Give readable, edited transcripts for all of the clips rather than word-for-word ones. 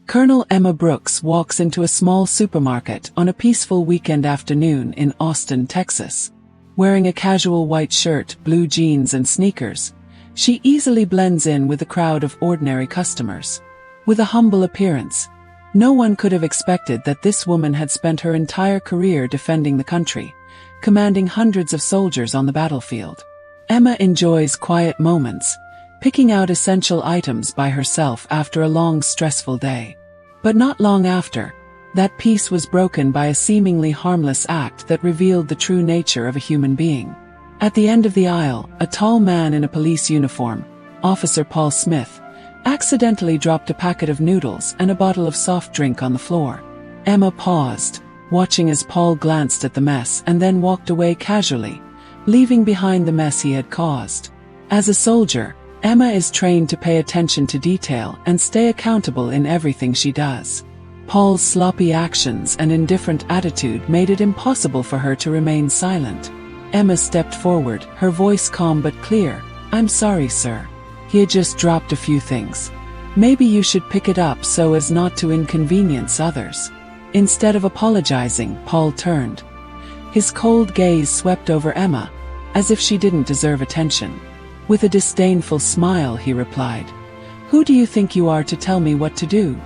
Colonel Emma Brooks walks into a small supermarket on a peaceful weekend afternoon in Austin, Texas. Wearing a casual white shirt, blue jeans and sneakers, she easily blends in with the crowd of ordinary customers. With a humble appearance, no one could have expected that this woman had spent her entire career defending the country, commanding hundreds of soldiers on the battlefield. Emma enjoys quiet moments, picking out essential items by herself after a long, stressful day. But not long after, that peace was broken by a seemingly harmless act that revealed the true nature of a human being. At the end of the aisle, a tall man in a police uniform, Officer Paul Smith, accidentally dropped a packet of noodles and a bottle of soft drink on the floor. Emma paused, watching as Paul glanced at the mess and then walked away casually, leaving behind the mess he had caused. As a soldier, Emma is trained to pay attention to detail and stay accountable in everything she does. Paul's sloppy actions and indifferent attitude made it impossible for her to remain silent. Emma stepped forward, her voice calm but clear. "I'm sorry, sir. He had just dropped a few things. Maybe you should pick it up so as not to inconvenience others." Instead of apologizing, Paul turned. His cold gaze swept over Emma, as if she didn't deserve attention. With a disdainful smile, he replied, "Who do you think you are to tell me what to do?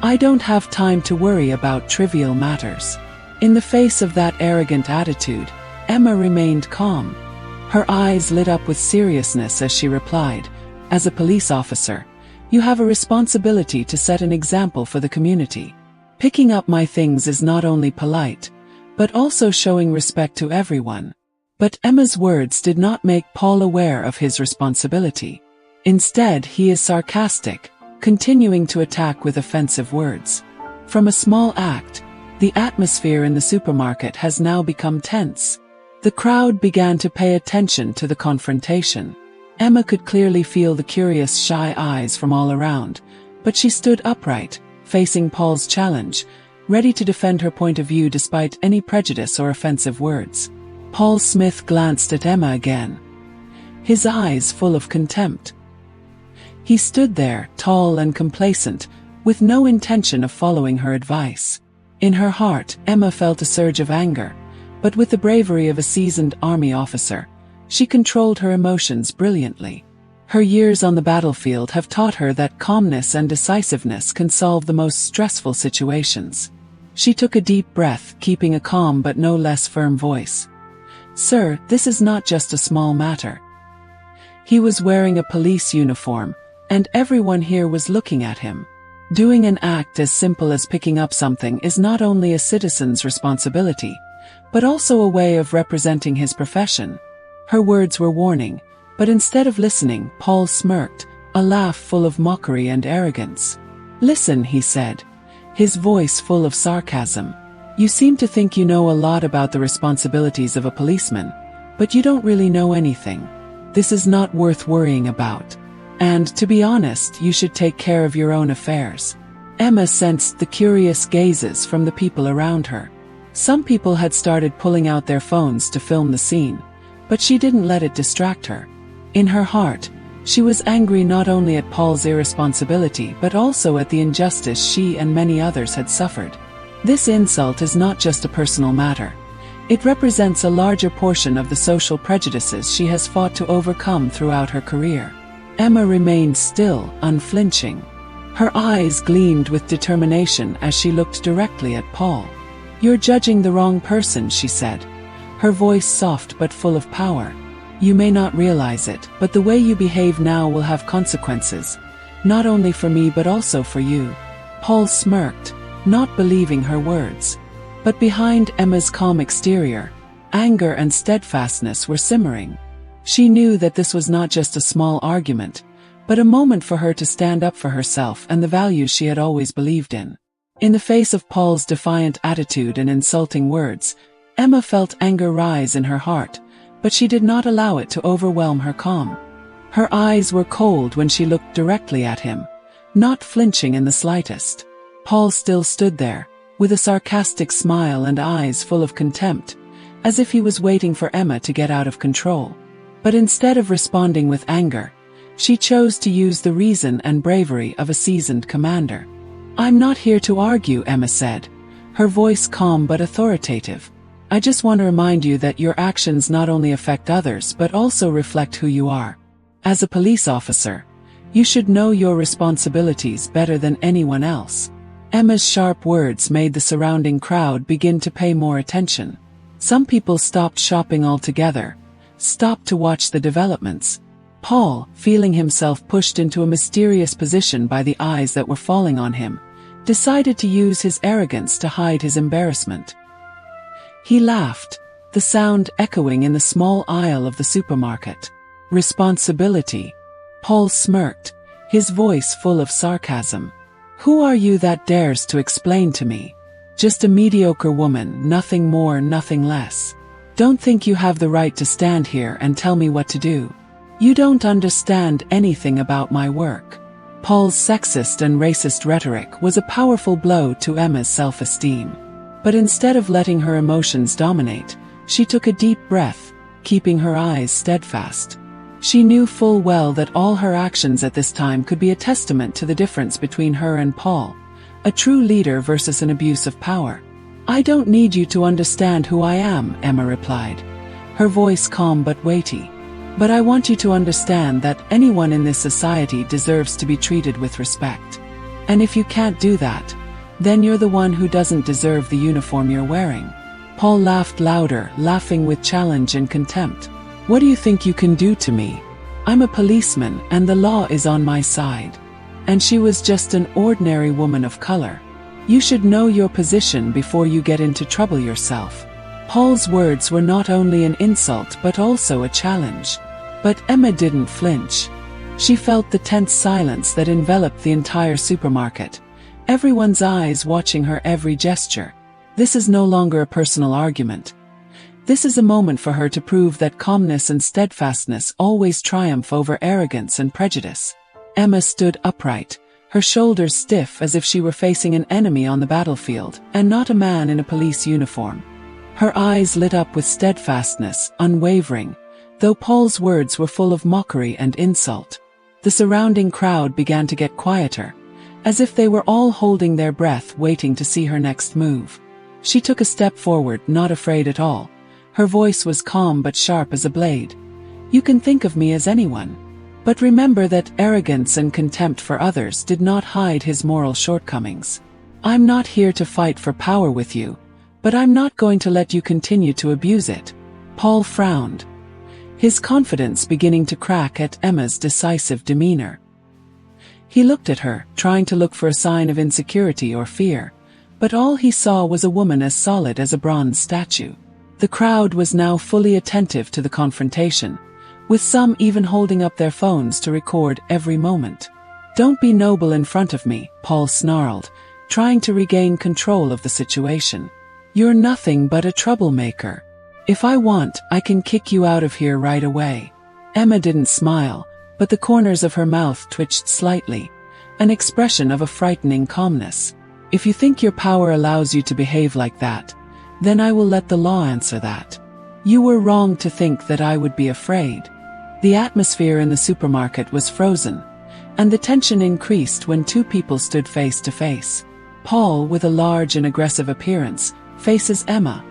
I don't have time to worry about trivial matters." In the face of that arrogant attitude, Emma remained calm. Her eyes lit up with seriousness as she replied, "As a police officer, you have a responsibility to set an example for the community. Picking up my things is not only polite, but also showing respect to everyone." But Emma's words did not make Paul aware of his responsibility. Instead, he is sarcastic, continuing to attack with offensive words. From a small act, the atmosphere in the supermarket has now become tense. The crowd began to pay attention to the confrontation. Emma could clearly feel the curious, shy eyes from all around, but she stood upright, facing Paul's challenge, ready to defend her point of view despite any prejudice or offensive words. Paul Smith glanced at Emma again, his eyes full of contempt. He stood there, tall and complacent, with no intention of following her advice. In her heart, Emma felt a surge of anger, but with the bravery of a seasoned army officer, she controlled her emotions brilliantly. Her years on the battlefield have taught her that calmness and decisiveness can solve the most stressful situations. She took a deep breath, keeping a calm but no less firm voice. "Sir, this is not just a small matter." He was wearing a police uniform, and everyone here was looking at him. Doing an act as simple as picking up something is not only a citizen's responsibility, but also a way of representing his profession. Her words were warning, but instead of listening, Paul smirked, a laugh full of mockery and arrogance. "Listen," he said, his voice full of sarcasm. "You seem to think you know a lot about the responsibilities of a policeman, but you don't really know anything. This is not worth worrying about. And, to be honest, you should take care of your own affairs." Emma sensed the curious gazes from the people around her. Some people had started pulling out their phones to film the scene, but she didn't let it distract her. In her heart, she was angry not only at Paul's irresponsibility but also at the injustice she and many others had suffered. This insult is not just a personal matter. It represents a larger portion of the social prejudices she has fought to overcome throughout her career. Emma remained still, unflinching. Her eyes gleamed with determination as she looked directly at Paul. "You're judging the wrong person," she said, her voice soft but full of power. "You may not realize it, but the way you behave now will have consequences, not only for me but also for you." Paul smirked, not believing her words. But behind Emma's calm exterior, anger and steadfastness were simmering. She knew that this was not just a small argument, but a moment for her to stand up for herself and the values she had always believed in. In the face of Paul's defiant attitude and insulting words, Emma felt anger rise in her heart, but she did not allow it to overwhelm her calm. Her eyes were cold when she looked directly at him, not flinching in the slightest. Paul still stood there, with a sarcastic smile and eyes full of contempt, as if he was waiting for Emma to get out of control. But instead of responding with anger, she chose to use the reason and bravery of a seasoned commander. "I'm not here to argue," Emma said, her voice calm but authoritative. "I just want to remind you that your actions not only affect others but also reflect who you are. As a police officer, you should know your responsibilities better than anyone else." Emma's sharp words made the surrounding crowd begin to pay more attention. Some people stopped shopping altogether, stopped to watch the developments. Paul, feeling himself pushed into a mysterious position by the eyes that were falling on him, decided to use his arrogance to hide his embarrassment. He laughed, the sound echoing in the small aisle of the supermarket. "Responsibility?" Paul smirked, his voice full of sarcasm. "Who are you that dares to explain to me? Just a mediocre woman, nothing more, nothing less. Don't think you have the right to stand here and tell me what to do. You don't understand anything about my work." Paul's sexist and racist rhetoric was a powerful blow to Emma's self-esteem. But instead of letting her emotions dominate, she took a deep breath, keeping her eyes steadfast. She knew full well that all her actions at this time could be a testament to the difference between her and Paul, a true leader versus an abuse of power. "I don't need you to understand who I am," Emma replied, her voice calm but weighty. "But I want you to understand that anyone in this society deserves to be treated with respect. And if you can't do that, then you're the one who doesn't deserve the uniform you're wearing." Paul laughed louder, laughing with challenge and contempt. "What do you think you can do to me? I'm a policeman and the law is on my side. And she was just an ordinary woman of color. You should know your position before you get into trouble yourself." Paul's words were not only an insult but also a challenge. But Emma didn't flinch. She felt the tense silence that enveloped the entire supermarket, everyone's eyes watching her every gesture. This is no longer a personal argument. This is a moment for her to prove that calmness and steadfastness always triumph over arrogance and prejudice. Emma stood upright, her shoulders stiff as if she were facing an enemy on the battlefield, and not a man in a police uniform. Her eyes lit up with steadfastness, unwavering, though Paul's words were full of mockery and insult. The surrounding crowd began to get quieter, as if they were all holding their breath waiting to see her next move. She took a step forward, not afraid at all. Her voice was calm but sharp as a blade. "You can think of me as anyone. But remember that arrogance and contempt for others did not hide his moral shortcomings. I'm not here to fight for power with you, but I'm not going to let you continue to abuse it." Paul frowned, his confidence beginning to crack at Emma's decisive demeanor. He looked at her, trying to look for a sign of insecurity or fear, but all he saw was a woman as solid as a bronze statue. The crowd was now fully attentive to the confrontation, with some even holding up their phones to record every moment. "Don't be noble in front of me," Paul snarled, trying to regain control of the situation. "You're nothing but a troublemaker. If I want, I can kick you out of here right away." Emma didn't smile, but the corners of her mouth twitched slightly, an expression of a frightening calmness. "If you think your power allows you to behave like that, then I will let the law answer that. You were wrong to think that I would be afraid." The atmosphere in the supermarket was frozen, and the tension increased when two people stood face to face. Paul, with a large and aggressive appearance, faces Emma,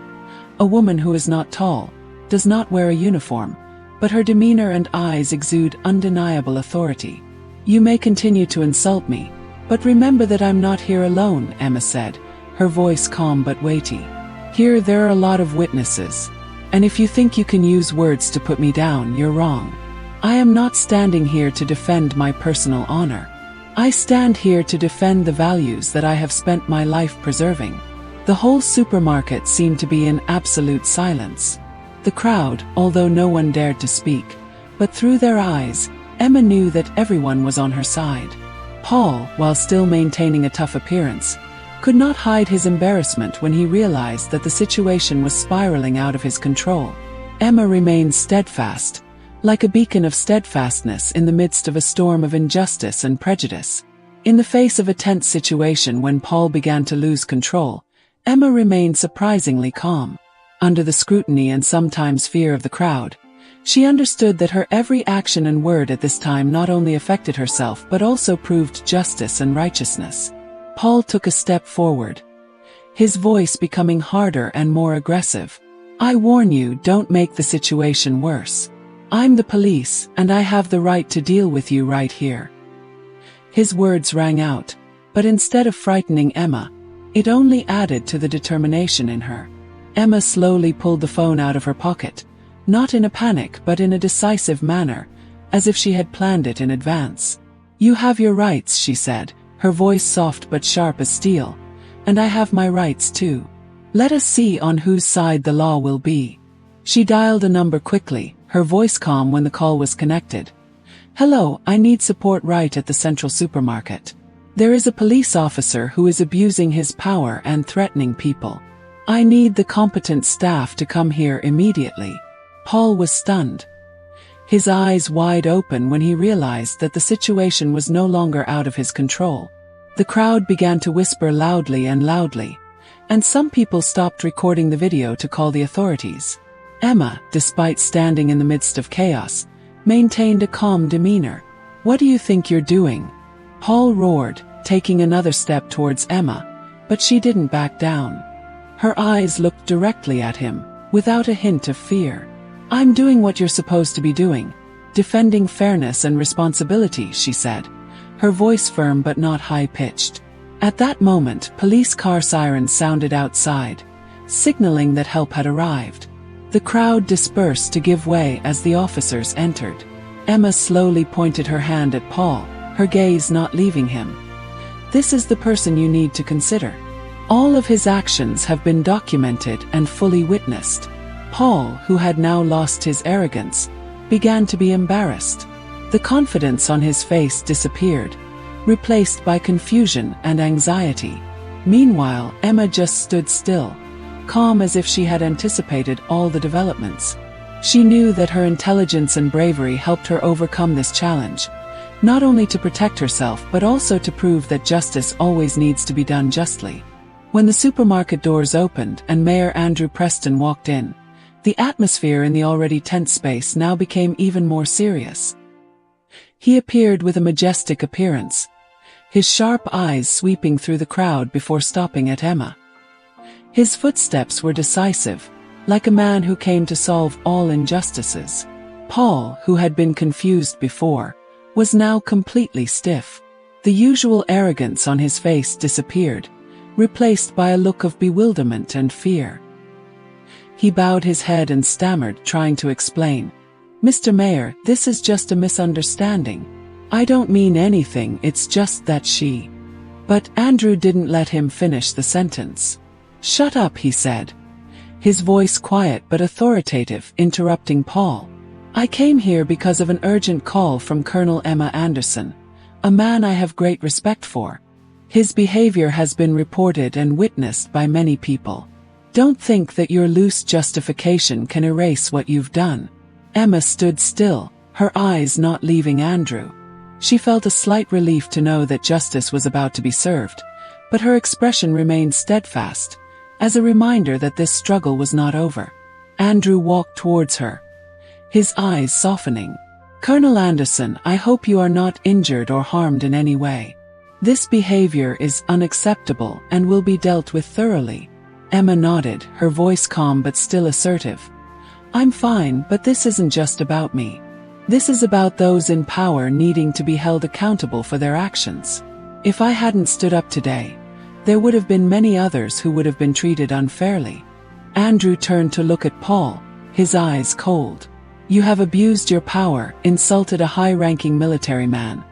a woman who is not tall, does not wear a uniform, but her demeanor and eyes exude undeniable authority. "You may continue to insult me, but remember that I'm not here alone," Emma said, her voice calm but weighty. "Here there are a lot of witnesses, and if you think you can use words to put me down, you're wrong. I am not standing here to defend my personal honor. I stand here to defend the values that I have spent my life preserving." The whole supermarket seemed to be in absolute silence. The crowd, although no one dared to speak, but through their eyes, Emma knew that everyone was on her side. Paul, while still maintaining a tough appearance, could not hide his embarrassment when he realized that the situation was spiraling out of his control. Emma remained steadfast, like a beacon of steadfastness in the midst of a storm of injustice and prejudice. In the face of a tense situation when Paul began to lose control, Emma remained surprisingly calm. Under the scrutiny and sometimes fear of the crowd, she understood that her every action and word at this time not only affected herself but also proved justice and righteousness. Paul took a step forward, his voice becoming harder and more aggressive. "I warn you, don't make the situation worse. I'm the police, and I have the right to deal with you right here." His words rang out, but instead of frightening Emma, it only added to the determination in her. Emma slowly pulled the phone out of her pocket, not in a panic but in a decisive manner, as if she had planned it in advance. "You have your rights," she said, her voice soft but sharp as steel, "and I have my rights too. Let us see on whose side the law will be." She dialed a number quickly, her voice calm when the call was connected. "Hello, I need support right at the Central Supermarket. There is a police officer who is abusing his power and threatening people. I need the competent staff to come here immediately." Paul was stunned, his eyes wide open when he realized that the situation was no longer out of his control. The crowd began to whisper loudly, and some people stopped recording the video to call the authorities. Emma, despite standing in the midst of chaos, maintained a calm demeanor. "What do you think you're doing?" Paul roared, taking another step towards Emma, but she didn't back down. Her eyes looked directly at him, without a hint of fear. "I'm doing what you're supposed to be doing, defending fairness and responsibility," she said, her voice firm but not high-pitched. At that moment, police car sirens sounded outside, signaling that help had arrived. The crowd dispersed to give way as the officers entered. Emma slowly pointed her hand at Paul, her gaze not leaving him. "This is the person you need to consider. All of his actions have been documented and fully witnessed." Paul, who had now lost his arrogance, began to be embarrassed. The confidence on his face disappeared, replaced by confusion and anxiety. Meanwhile, Emma just stood still, calm as if she had anticipated all the developments. She knew that her intelligence and bravery helped her overcome this challenge, not only to protect herself but also to prove that justice always needs to be done justly. When the supermarket doors opened and Mayor Andrew Preston walked in, the atmosphere in the already tense space now became even more serious. He appeared with a majestic appearance, his sharp eyes sweeping through the crowd before stopping at Emma. His footsteps were decisive, like a man who came to solve all injustices. Paul, who had been confused before, was now completely stiff. The usual arrogance on his face disappeared, replaced by a look of bewilderment and fear. He bowed his head and stammered, trying to explain. "Mr. Mayor, this is just a misunderstanding. I don't mean anything, it's just that she..." But Andrew didn't let him finish the sentence. "Shut up," he said, his voice quiet but authoritative, interrupting Paul. "I came here because of an urgent call from Colonel Emma Anderson, a man I have great respect for. His behavior has been reported and witnessed by many people. Don't think that your loose justification can erase what you've done." Emma stood still, her eyes not leaving Andrew. She felt a slight relief to know that justice was about to be served, but her expression remained steadfast, as a reminder that this struggle was not over. Andrew walked towards her, his eyes softening. "Colonel Anderson, I hope you are not injured or harmed in any way. This behavior is unacceptable and will be dealt with thoroughly." Emma nodded, her voice calm but still assertive. "I'm fine, but this isn't just about me. This is about those in power needing to be held accountable for their actions. If I hadn't stood up today, there would have been many others who would have been treated unfairly." Andrew turned to look at Paul, his eyes cold. "You have abused your power, insulted a high-ranking military man,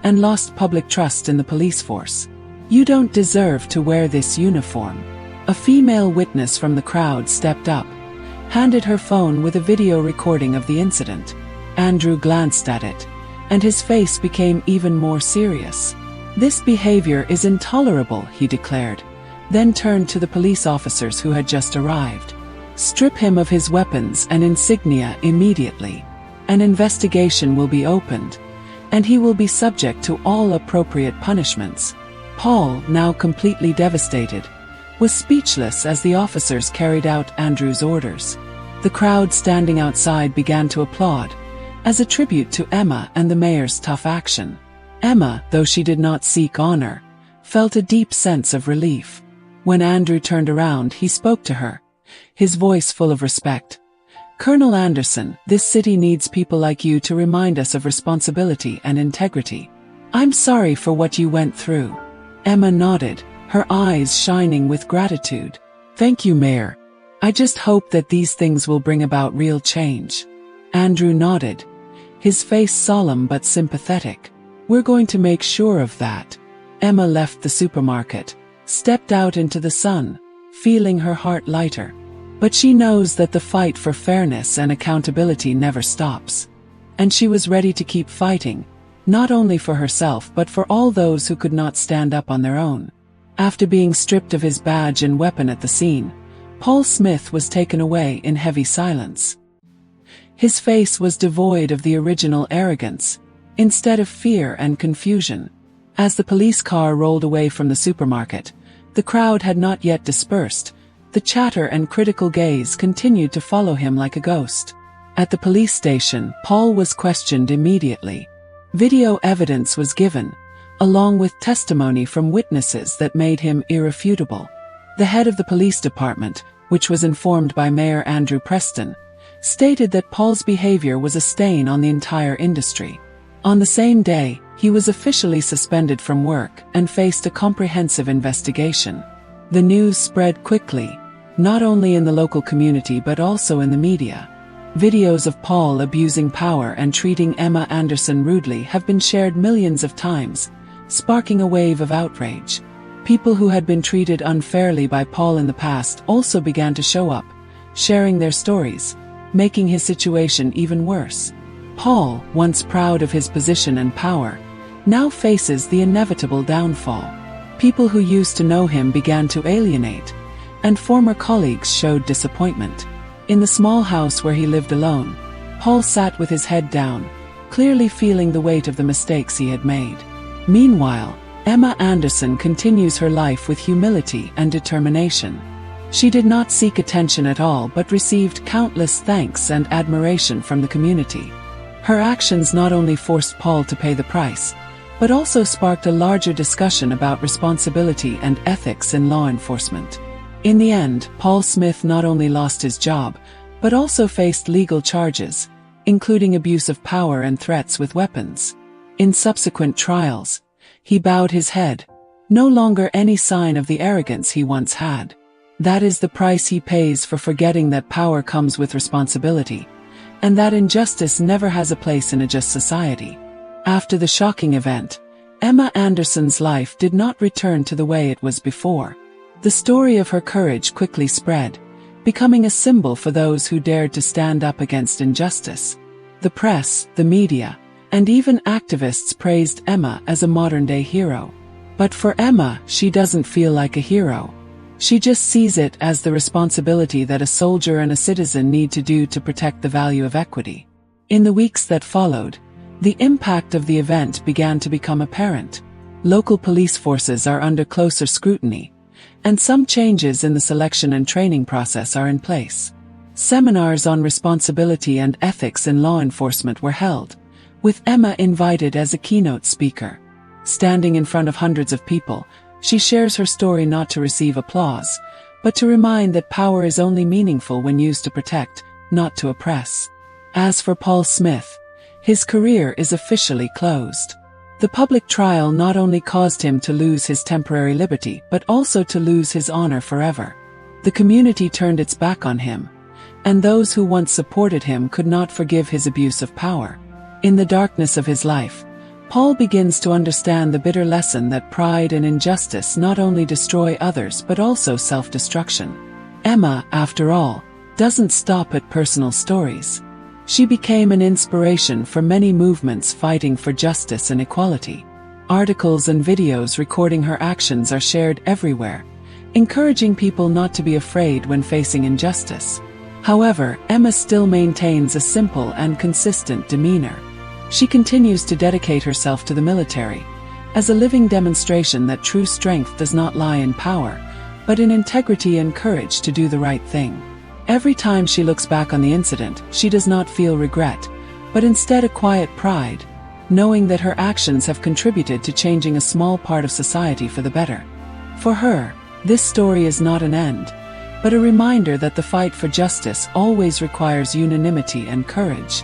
and lost public trust in the police force. You don't deserve to wear this uniform." A female witness from the crowd stepped up, handed her phone with a video recording of the incident. Andrew glanced at it, and his face became even more serious. "This behavior is intolerable," he declared, then turned to the police officers who had just arrived. "Strip him of his weapons and insignia immediately. An investigation will be opened, and he will be subject to all appropriate punishments." Paul, now completely devastated, was speechless as the officers carried out Andrew's orders. The crowd standing outside began to applaud, as a tribute to Emma and the mayor's tough action. Emma, though she did not seek honor, felt a deep sense of relief. When Andrew turned around, he spoke to her, his voice full of respect. "Colonel Anderson, this city needs people like you to remind us of responsibility and integrity. I'm sorry for what you went through." Emma nodded, her eyes shining with gratitude. "Thank you, Mayor. I just hope that these things will bring about real change." Andrew nodded, his face solemn but sympathetic. "We're going to make sure of that." Emma left the supermarket, stepped out into the sun, feeling her heart lighter. But she knows that the fight for fairness and accountability never stops. And she was ready to keep fighting, not only for herself but for all those who could not stand up on their own. After being stripped of his badge and weapon at the scene, Paul Smith was taken away in heavy silence. His face was devoid of the original arrogance, instead of fear and confusion. As the police car rolled away from the supermarket, the crowd had not yet dispersed. The chatter and critical gaze continued to follow him like a ghost. At the police station, Paul was questioned immediately. Video evidence was given, along with testimony from witnesses that made him irrefutable. The head of the police department, which was informed by Mayor Andrew Preston, stated that Paul's behavior was a stain on the entire industry. On the same day, he was officially suspended from work and faced a comprehensive investigation. The news spread quickly, not only in the local community but also in the media. Videos of Paul abusing power and treating Emma Anderson rudely have been shared millions of times, sparking a wave of outrage. People who had been treated unfairly by Paul in the past also began to show up, sharing their stories, making his situation even worse. Paul, once proud of his position and power, now faces the inevitable downfall. People who used to know him began to alienate, and former colleagues showed disappointment. In the small house where he lived alone, Paul sat with his head down, clearly feeling the weight of the mistakes he had made. Meanwhile, Emma Anderson continues her life with humility and determination. She did not seek attention at all but received countless thanks and admiration from the community. Her actions not only forced Paul to pay the price, but also sparked a larger discussion about responsibility and ethics in law enforcement. In the end, Paul Smith not only lost his job, but also faced legal charges, including abuse of power and threats with weapons. In subsequent trials, he bowed his head, no longer any sign of the arrogance he once had. That is the price he pays for forgetting that power comes with responsibility, and that injustice never has a place in a just society. After the shocking event, Emma Anderson's life did not return to the way it was before. The story of her courage quickly spread, becoming a symbol for those who dared to stand up against injustice. The press, the media, and even activists praised Emma as a modern-day hero. But for Emma, she doesn't feel like a hero. She just sees it as the responsibility that a soldier and a citizen need to do to protect the value of equity. In the weeks that followed, the impact of the event began to become apparent. Local police forces are under closer scrutiny, and some changes in the selection and training process are in place. Seminars on responsibility and ethics in law enforcement were held, with Emma invited as a keynote speaker. Standing in front of hundreds of people, she shares her story not to receive applause, but to remind that power is only meaningful when used to protect, not to oppress. As for Paul Smith, his career is officially closed. The public trial not only caused him to lose his temporary liberty but also to lose his honor forever. The community turned its back on him, and those who once supported him could not forgive his abuse of power. In the darkness of his life, Paul begins to understand the bitter lesson that pride and injustice not only destroy others but also self-destruction. Emma, after all, doesn't stop at personal stories. She became an inspiration for many movements fighting for justice and equality. Articles and videos recording her actions are shared everywhere, encouraging people not to be afraid when facing injustice. However, Emma still maintains a simple and consistent demeanor. She continues to dedicate herself to the military, as a living demonstration that true strength does not lie in power, but in integrity and courage to do the right thing. Every time she looks back on the incident, she does not feel regret, but instead a quiet pride, knowing that her actions have contributed to changing a small part of society for the better. For her, this story is not an end, but a reminder that the fight for justice always requires unanimity and courage.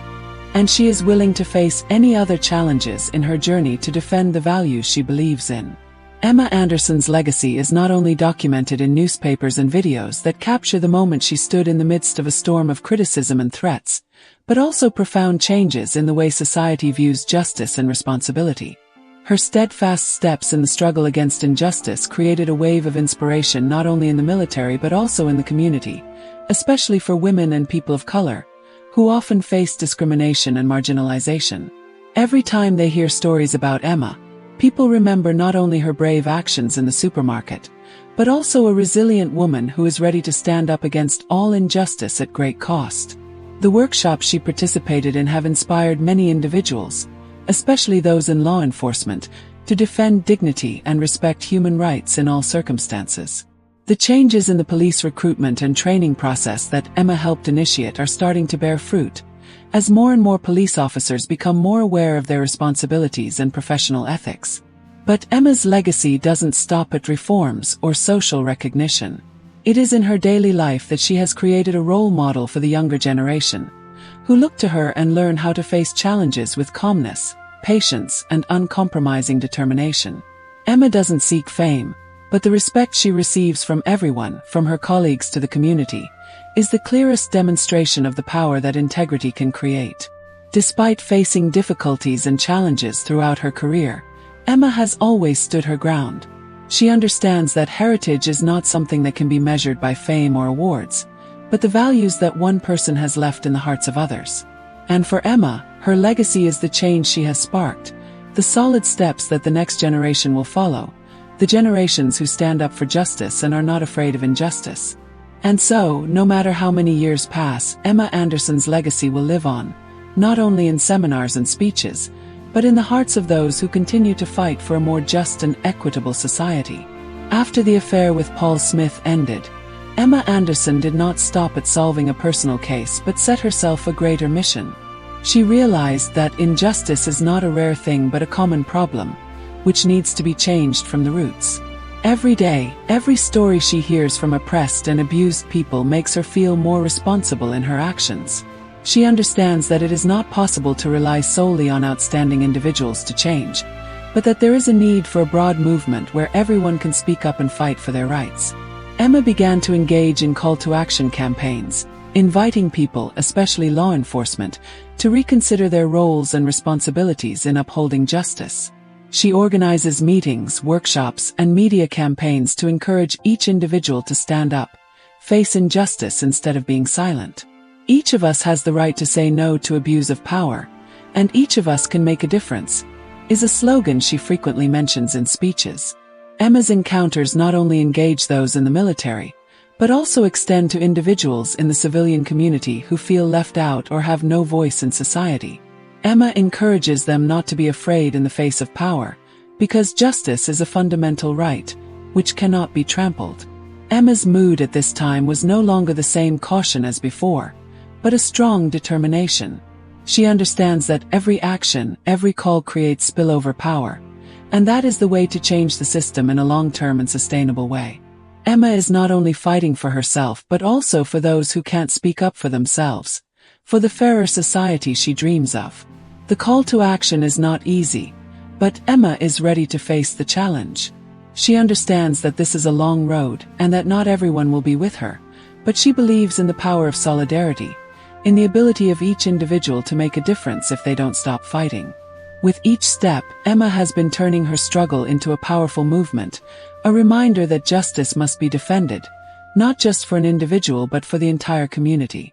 And she is willing to face any other challenges in her journey to defend the values she believes in. Emma Anderson's legacy is not only documented in newspapers and videos that capture the moment she stood in the midst of a storm of criticism and threats, but also profound changes in the way society views justice and responsibility. Her steadfast steps in the struggle against injustice created a wave of inspiration not only in the military but also in the community, especially for women and people of color, who often face discrimination and marginalization. Every time they hear stories about Emma, people remember not only her brave actions in the supermarket, but also a resilient woman who is ready to stand up against all injustice at great cost. The workshops she participated in have inspired many individuals, especially those in law enforcement, to defend dignity and respect human rights in all circumstances. The changes in the police recruitment and training process that Emma helped initiate are starting to bear fruit, as more and more police officers become more aware of their responsibilities and professional ethics. But Emma's legacy doesn't stop at reforms or social recognition. It is in her daily life that she has created a role model for the younger generation, who look to her and learn how to face challenges with calmness, patience, and uncompromising determination. Emma doesn't seek fame, but the respect she receives from everyone, from her colleagues to the community, is the clearest demonstration of the power that integrity can create. Despite facing difficulties and challenges throughout her career, Emma has always stood her ground. She understands that heritage is not something that can be measured by fame or awards, but the values that one person has left in the hearts of others. And for Emma, her legacy is the change she has sparked, the solid steps that the next generation will follow, the generations who stand up for justice and are not afraid of injustice. And so, no matter how many years pass, Emma Anderson's legacy will live on, not only in seminars and speeches, but in the hearts of those who continue to fight for a more just and equitable society. After the affair with Paul Smith ended, Emma Anderson did not stop at solving a personal case but set herself a greater mission. She realized that injustice is not a rare thing but a common problem, which needs to be changed from the roots. Every day, every story she hears from oppressed and abused people makes her feel more responsible in her actions. She understands that it is not possible to rely solely on outstanding individuals to change, but that there is a need for a broad movement where everyone can speak up and fight for their rights. Emma began to engage in call-to-action campaigns, inviting people, especially law enforcement, to reconsider their roles and responsibilities in upholding justice. She organizes meetings, workshops, and media campaigns to encourage each individual to stand up, face injustice instead of being silent. Each of us has the right to say no to abuse of power, and each of us can make a difference, is a slogan she frequently mentions in speeches. Emma's encounters not only engage those in the military, but also extend to individuals in the civilian community who feel left out or have no voice in society. Emma encourages them not to be afraid in the face of power, because justice is a fundamental right, which cannot be trampled. Emma's mood at this time was no longer the same caution as before, but a strong determination. She understands that every action, every call creates spillover power, and that is the way to change the system in a long-term and sustainable way. Emma is not only fighting for herself but also for those who can't speak up for themselves, for the fairer society she dreams of. The call to action is not easy, but Emma is ready to face the challenge. She understands that this is a long road and that not everyone will be with her, but she believes in the power of solidarity, in the ability of each individual to make a difference if they don't stop fighting. With each step, Emma has been turning her struggle into a powerful movement, a reminder that justice must be defended, not just for an individual but for the entire community.